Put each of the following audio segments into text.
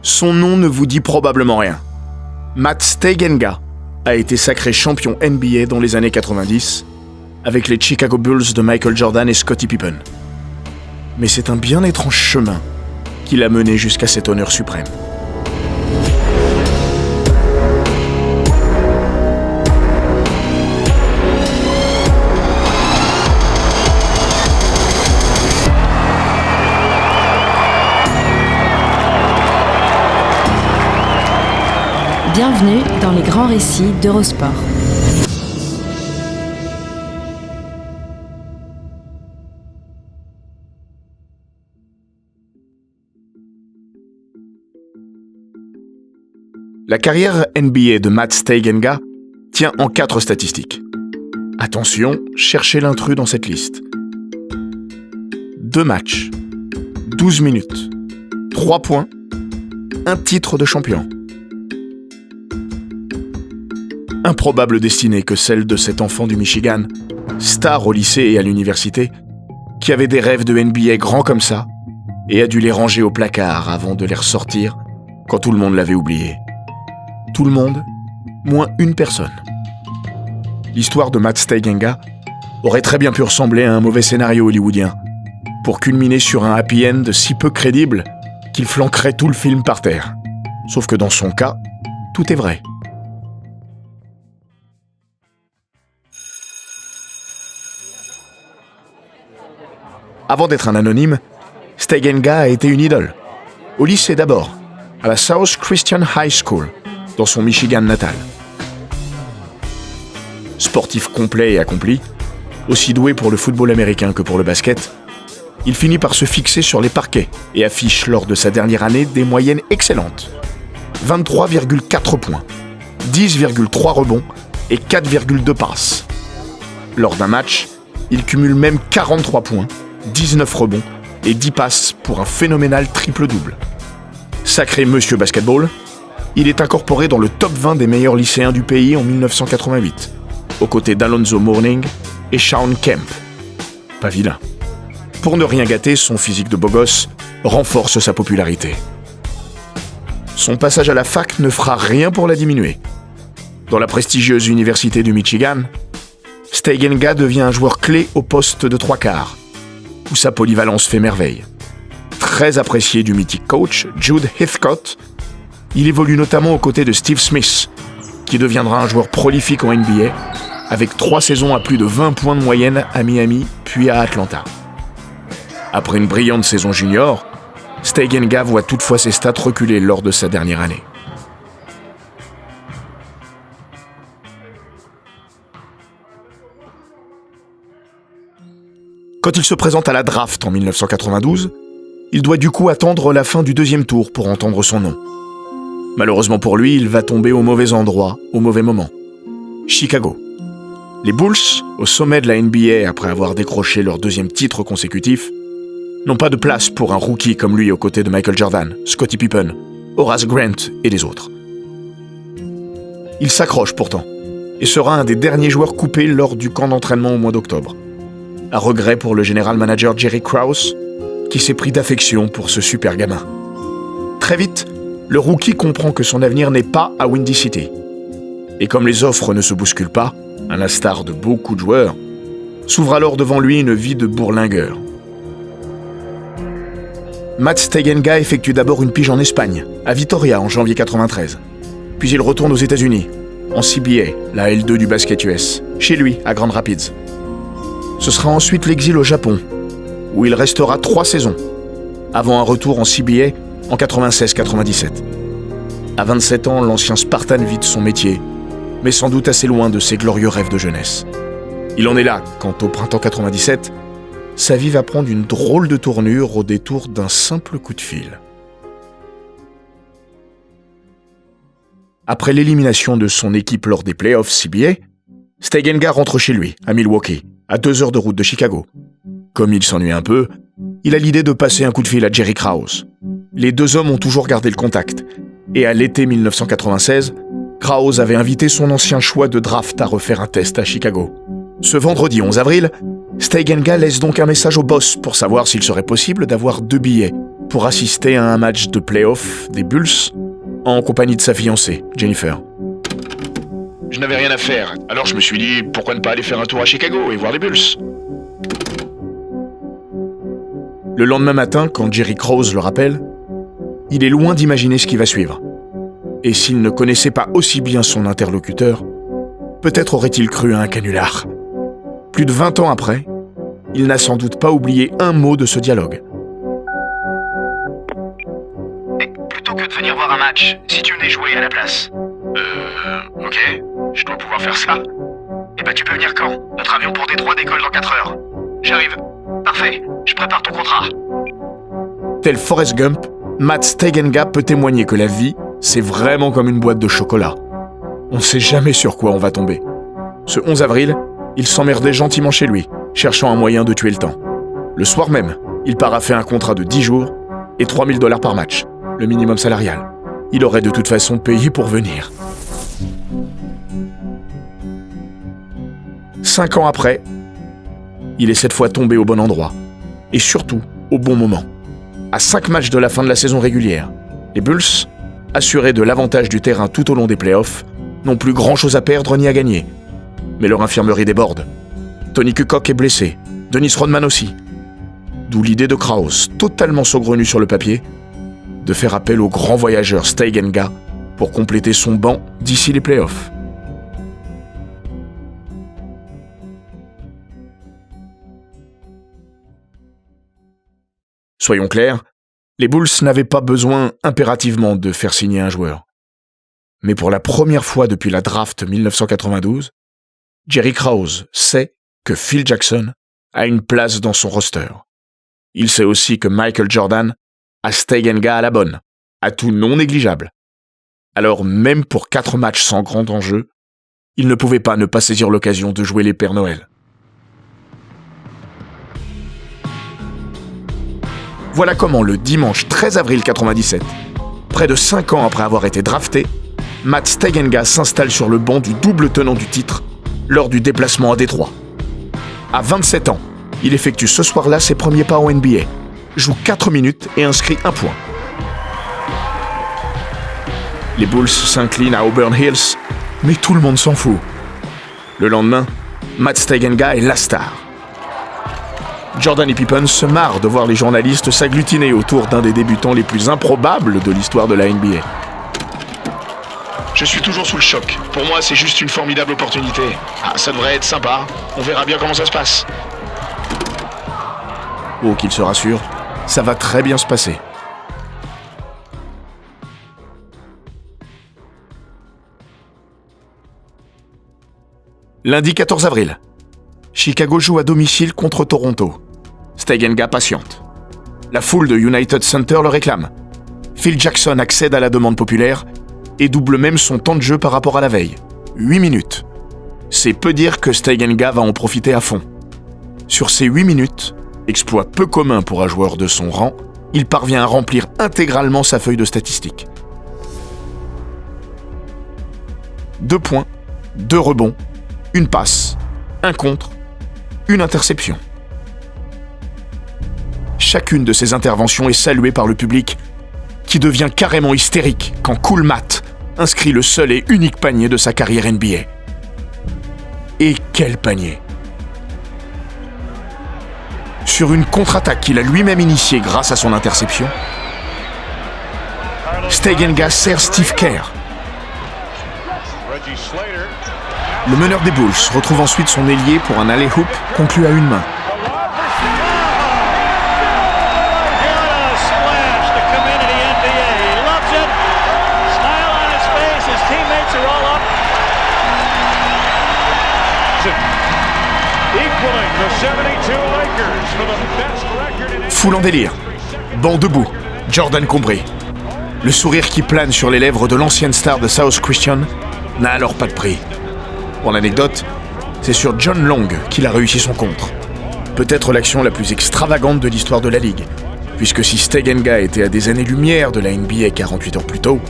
Son nom ne vous dit probablement rien. Matt Steigenga a été sacré champion NBA dans les années 90 avec les Chicago Bulls de Michael Jordan et Scottie Pippen. Mais c'est un bien étrange chemin qui l'a mené jusqu'à cet honneur suprême. Bienvenue dans les grands récits d'Eurosport. La carrière NBA de Matt Steigenga tient en 4 statistiques. Attention, cherchez l'intrus dans cette liste. 2 matchs, 12 minutes, 3 points, 1 titre de champion. Improbable destinée que celle de cet enfant du Michigan, star au lycée et à l'université, qui avait des rêves de NBA grands comme ça, et a dû les ranger au placard avant de les ressortir quand tout le monde l'avait oublié. Tout le monde, moins une personne. L'histoire de Matt Steigenga aurait très bien pu ressembler à un mauvais scénario hollywoodien, pour culminer sur un happy end si peu crédible qu'il flanquerait tout le film par terre. Sauf que dans son cas, tout est vrai. Avant d'être un anonyme, Steigenga a été une idole. Au lycée d'abord, à la South Christian High School, dans son Michigan natal. Sportif complet et accompli, aussi doué pour le football américain que pour le basket, il finit par se fixer sur les parquets et affiche lors de sa dernière année des moyennes excellentes. 23,4 points, 10,3 rebonds et 4,2 passes. Lors d'un match, il cumule même 43 points, 19 rebonds et 10 passes pour un phénoménal triple-double. Sacré monsieur basketball, il est incorporé dans le top 20 des meilleurs lycéens du pays en 1988, aux côtés d'Alonzo Mourning et Shawn Kemp. Pas vilain. Pour ne rien gâter, son physique de beau gosse renforce sa popularité. Son passage à la fac ne fera rien pour la diminuer. Dans la prestigieuse université du Michigan, Steigenga devient un joueur clé au poste de 3 quarts, où sa polyvalence fait merveille. Très apprécié du mythique coach Jude Heathcote, il évolue notamment aux côtés de Steve Smith, qui deviendra un joueur prolifique en NBA, avec 3 saisons à plus de 20 points de moyenne à Miami, puis à Atlanta. Après une brillante saison junior, Steigenga voit toutefois ses stats reculer lors de sa dernière année. Quand il se présente à la draft en 1992, il doit du coup attendre la fin du 2e tour pour entendre son nom. Malheureusement pour lui, il va tomber au mauvais endroit, au mauvais moment. Chicago. Les Bulls, au sommet de la NBA après avoir décroché leur 2e titre consécutif, n'ont pas de place pour un rookie comme lui aux côtés de Michael Jordan, Scottie Pippen, Horace Grant et les autres. Il s'accroche pourtant, et sera un des derniers joueurs coupés lors du camp d'entraînement au mois d'octobre. À regret pour le général manager Jerry Krause, qui s'est pris d'affection pour ce super gamin. Très vite, le rookie comprend que son avenir n'est pas à Windy City. Et comme les offres ne se bousculent pas, à l'instar de beaucoup de joueurs, s'ouvre alors devant lui une vie de bourlingueur. Matt Steigenga effectue d'abord une pige en Espagne, à Vitoria en janvier 93. Puis il retourne aux États-Unis, en CBA, la L2 du basket US, chez lui, à Grand Rapids. Ce sera ensuite l'exil au Japon, où il restera 3 saisons, avant un retour en CBA en 96-97. À 27 ans, l'ancien Spartan vit de son métier, mais sans doute assez loin de ses glorieux rêves de jeunesse. Il en est là quand, au printemps 97, sa vie va prendre une drôle de tournure au détour d'un simple coup de fil. Après l'élimination de son équipe lors des playoffs CBA, Steigenga rentre chez lui, à Milwaukee, à 2 heures de route de Chicago. Comme il s'ennuie un peu, il a l'idée de passer un coup de fil à Jerry Krause. Les 2 hommes ont toujours gardé le contact, et à l'été 1996, Krause avait invité son ancien choix de draft à refaire un test à Chicago. Ce vendredi 11 avril, Steigenga laisse donc un message au boss pour savoir s'il serait possible d'avoir 2 billets pour assister à un match de play-off des Bulls en compagnie de sa fiancée, Jennifer. Je n'avais rien à faire, alors je me suis dit pourquoi ne pas aller faire un tour à Chicago et voir les Bulls. Le lendemain matin, quand Jerry Krause le rappelle, il est loin d'imaginer ce qui va suivre. Et s'il ne connaissait pas aussi bien son interlocuteur, peut-être aurait-il cru à un canular. Plus de 20 ans après, il n'a sans doute pas oublié un mot de ce dialogue. Plutôt que de venir voir un match, si tu venais jouer à la place. Ok, je dois pouvoir faire ça. Eh ben tu peux venir quand ? Notre avion pour Détroit décolle dans 4 heures. J'arrive. Parfait, je prépare ton contrat. Tel Forrest Gump, Matt Steigenga peut témoigner que la vie, c'est vraiment comme une boîte de chocolat. On ne sait jamais sur quoi on va tomber. Ce 11 avril, il s'emmerdait gentiment chez lui, cherchant un moyen de tuer le temps. Le soir même, il paraphait un contrat de 10 jours et $3,000 par match, le minimum salarial. Il aurait de toute façon payé pour venir. 5 ans après, il est cette fois tombé au bon endroit. Et surtout, au bon moment. À 5 matchs de la fin de la saison régulière, les Bulls, assurés de l'avantage du terrain tout au long des playoffs, n'ont plus grand-chose à perdre ni à gagner. Mais leur infirmerie déborde. Tony Kukoc est blessé, Dennis Rodman aussi. D'où l'idée de Krause, totalement saugrenu sur le papier, de faire appel au grand voyageur Steigenga pour compléter son banc d'ici les playoffs. Soyons clairs, les Bulls n'avaient pas besoin impérativement de faire signer un joueur. Mais pour la première fois depuis la draft 1992, Jerry Krause sait que Phil Jackson a une place dans son roster. Il sait aussi que Michael Jordan a Steigenga à la bonne, atout non négligeable. Alors même pour 4 matchs sans grand enjeu, il ne pouvait pas ne pas saisir l'occasion de jouer les Pères Noël. Voilà comment le dimanche 13 avril 1997, près de 5 ans après avoir été drafté, Matt Steigenga s'installe sur le banc du double tenant du titre lors du déplacement à Détroit. À 27 ans, il effectue ce soir-là ses premiers pas en NBA, joue 4 minutes et inscrit 1 point. Les Bulls s'inclinent à Auburn Hills, mais tout le monde s'en fout. Le lendemain, Matt Steigenga est la star. Jordan et Pippen se marrent de voir les journalistes s'agglutiner autour d'un des débutants les plus improbables de l'histoire de la NBA. Je suis toujours sous le choc. Pour moi, c'est juste une formidable opportunité. Ça devrait être sympa. On verra bien comment ça se passe. Oh, qu'il se rassure, ça va très bien se passer. Lundi 14 avril. Chicago joue à domicile contre Toronto. Steigenga patiente. La foule de United Center le réclame. Phil Jackson accède à la demande populaire et double même son temps de jeu par rapport à la veille. 8 minutes. C'est peu dire que Steigenga va en profiter à fond. Sur ces 8 minutes, exploit peu commun pour un joueur de son rang, il parvient à remplir intégralement sa feuille de statistiques. 2 points, 2 rebonds, 1 passe, 1 contre, 1 interception. Chacune de ces interventions est saluée par le public, qui devient carrément hystérique quand Cool Matt inscrit le seul et unique panier de sa carrière NBA. Et quel panier! Sur une contre-attaque qu'il a lui-même initiée grâce à son interception, Steigenga sert Steve Kerr. Le meneur des Bulls retrouve ensuite son ailier pour un alley-hoop conclu à une main. Foule en délire, banc debout, Jordan combré. Le sourire qui plane sur les lèvres de l'ancienne star de South Christian n'a alors pas de prix. Pour l'anecdote, c'est sur John Long qu'il a réussi son contre. Peut-être l'action la plus extravagante de l'histoire de la Ligue, puisque si Steigenga était à des années-lumière de la NBA 48 heures plus tôt,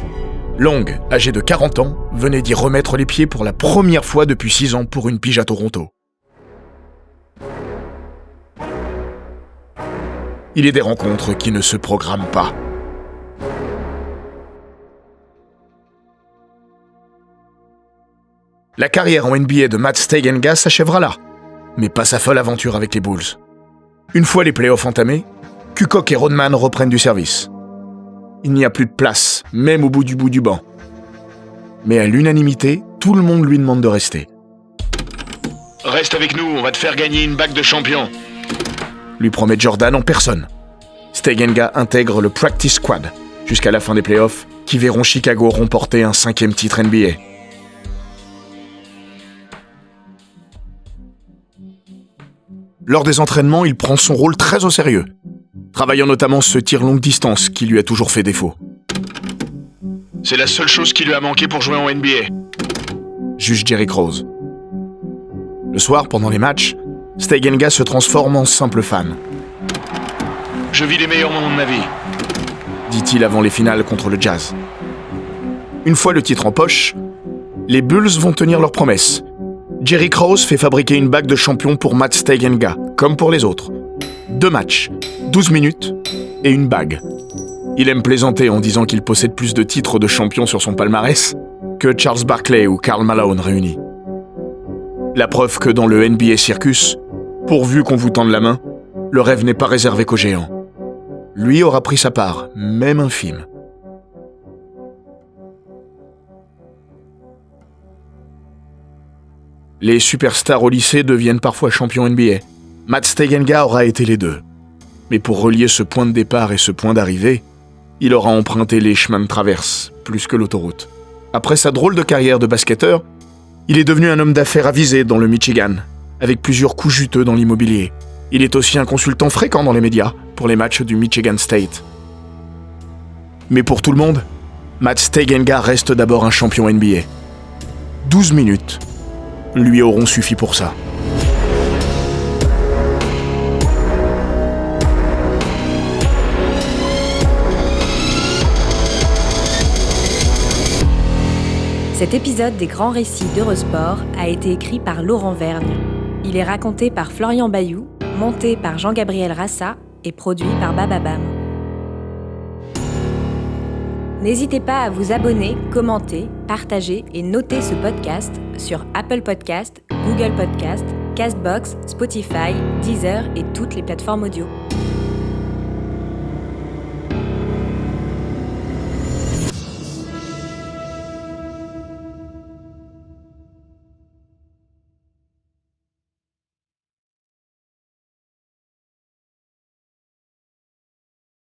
Long, âgé de 40 ans, venait d'y remettre les pieds pour la première fois depuis 6 ans pour une pige à Toronto. il est des rencontres qui ne se programment pas. La carrière en NBA de Matt Steigenga s'achèvera là, mais pas sa folle aventure avec les Bulls. Une fois les playoffs entamés, Kukoc et Rodman reprennent du service. Il n'y a plus de place, même au bout du banc. Mais à l'unanimité, tout le monde lui demande de rester. « Reste avec nous, on va te faire gagner une bague de champion !» lui promet Jordan en personne. Steigenga intègre le Practice Squad jusqu'à la fin des playoffs, qui verront Chicago remporter un 5e titre NBA. Lors des entraînements, il prend son rôle très au sérieux, travaillant notamment ce tir longue distance qui lui a toujours fait défaut. « C'est la seule chose qui lui a manqué pour jouer en NBA !» juge Derrick Rose. Le soir, pendant les matchs, Steigenga se transforme en simple fan. « Je vis les meilleurs moments de ma vie !» dit-il avant les finales contre le Jazz. Une fois le titre en poche, les Bulls vont tenir leurs promesses. Derrick Rose fait fabriquer une bague de champion pour Matt Steigenga, comme pour les autres. 2 matchs, 12 minutes et une bague. Il aime plaisanter en disant qu'il possède plus de titres de champion sur son palmarès que Charles Barkley ou Karl Malone réunis. La preuve que dans le NBA Circus, pourvu qu'on vous tende la main, le rêve n'est pas réservé qu'aux géants. Lui aura pris sa part, même infime. Les superstars au lycée deviennent parfois champions NBA. Matt Steigenga aura été les deux. Mais pour relier ce point de départ et ce point d'arrivée, il aura emprunté les chemins de traverse, plus que l'autoroute. Après sa drôle de carrière de basketteur, il est devenu un homme d'affaires avisé dans le Michigan, avec plusieurs coups juteux dans l'immobilier. Il est aussi un consultant fréquent dans les médias pour les matchs du Michigan State. Mais pour tout le monde, Matt Steigenga reste d'abord un champion NBA. 12 minutes lui auront suffi pour ça. Cet épisode des Grands Récits d'Eurosport a été écrit par Laurent Vergne. Il est raconté par Florian Bayou, monté par Jean-Gabriel Rassa et produit par Bababam. N'hésitez pas à vous abonner, commenter, partager et noter ce podcast sur Apple Podcasts, Google Podcasts, Castbox, Spotify, Deezer et toutes les plateformes audio.